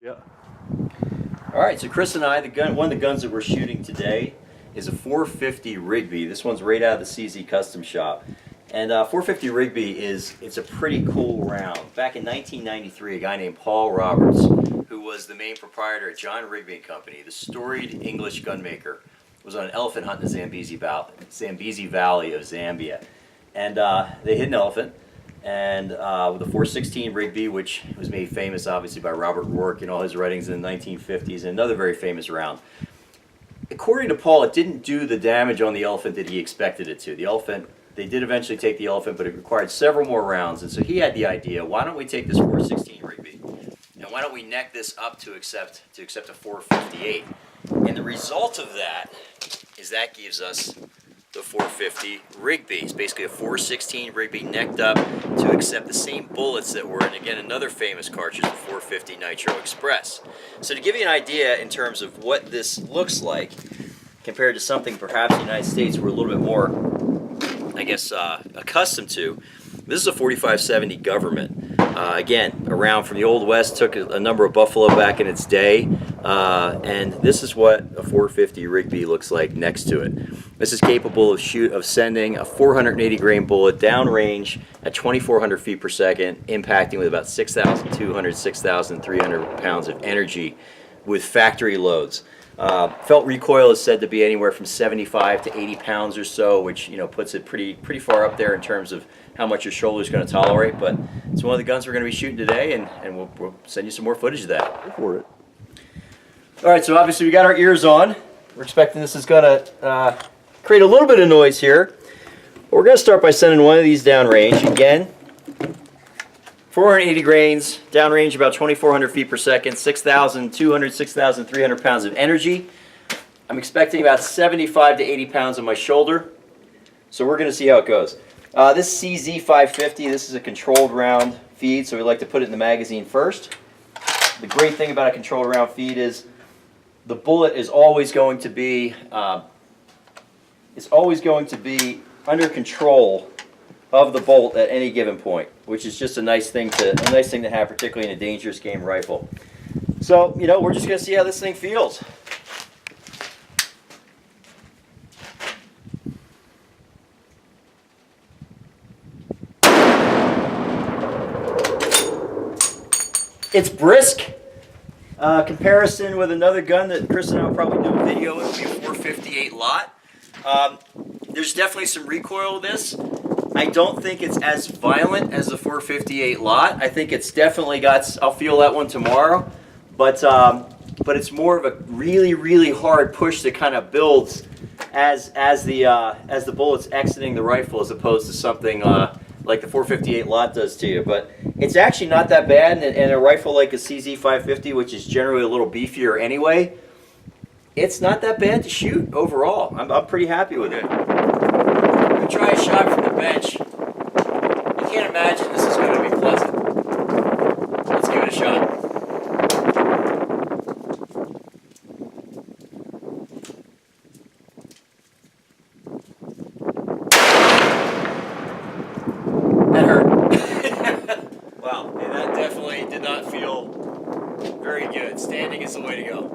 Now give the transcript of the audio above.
Yeah. All right, so Chris and I, one of the guns that we're shooting today is a 450 Rigby. This one's right out of the CZ Custom Shop. And 450 Rigby it's a pretty cool round. Back in 1993, a guy named Paul Roberts, who was the main proprietor at John Rigby and Company, the storied English gunmaker, was on an elephant hunt in the Zambezi Valley of Zambia. And they hit an elephant, and with a 416 Rigby, which was made famous obviously by Robert Rourke in all his writings in the 1950s, and another very famous round. According to Paul, it didn't do the damage on the elephant that he expected it to. The elephant, they did eventually take the elephant, but it required several more rounds, and so he had the idea, why don't we take this 416 Rigby, and why don't we neck this up to accept a 458? And the result of that is that gives us the 450 Rigby. It's basically a 416 Rigby necked up to accept the same bullets that were in, again, another famous cartridge, the 450 Nitro Express. So to give you an idea in terms of what this looks like compared to something perhaps the United States we're a little bit more, I guess, accustomed to, this is a 4570 Government. Again, around from the Old West, took a number of buffalo back in its day, and this is what a 450 Rigby looks like next to it. This is capable of sending a 480 grain bullet downrange at 2,400 feet per second, impacting with about 6,200, 6,300 pounds of energy with factory loads. Felt recoil is said to be anywhere from 75 to 80 pounds or so, which puts it pretty far up there in terms of how much your shoulder is going to tolerate. But it's one of the guns we're going to be shooting today, and we'll send you some more footage of that. Go for it. All right, so obviously we got our ears on. We're expecting this is going to create a little bit of noise here. We're going to start by sending one of these downrange. Again, 480 grains, downrange about 2,400 feet per second, 6,200, 6,300 pounds of energy. I'm expecting about 75 to 80 pounds on my shoulder. So we're going to see how it goes. This CZ 550, this is a controlled round feed, so we like to put it in the magazine first. The great thing about a controlled round feed is the bullet is always going to be under control of the bolt at any given point, which is just a nice thing to have, particularly in a dangerous game rifle. So we're just going to see how this thing feels. It's brisk. Comparison with another gun that Chris and I will probably do a video, it would be a 458 Lot. There's definitely some recoil with this. I don't think it's as violent as the 458 Lot. I think it's definitely got, I'll feel that one tomorrow, but it's more of a really hard push that kind of builds as the bullet's exiting the rifle, as opposed to something like the 458 Lot does to you. But it's actually not that bad, and a rifle like a CZ 550, which is generally a little beefier anyway, it's not that bad to shoot overall. I'm pretty happy with it. I'm going to try a shot from the bench. You can't imagine this is going to be pleasant. Let's give it a shot. That hurt. Wow, that definitely did not feel very good. Standing is the way to go.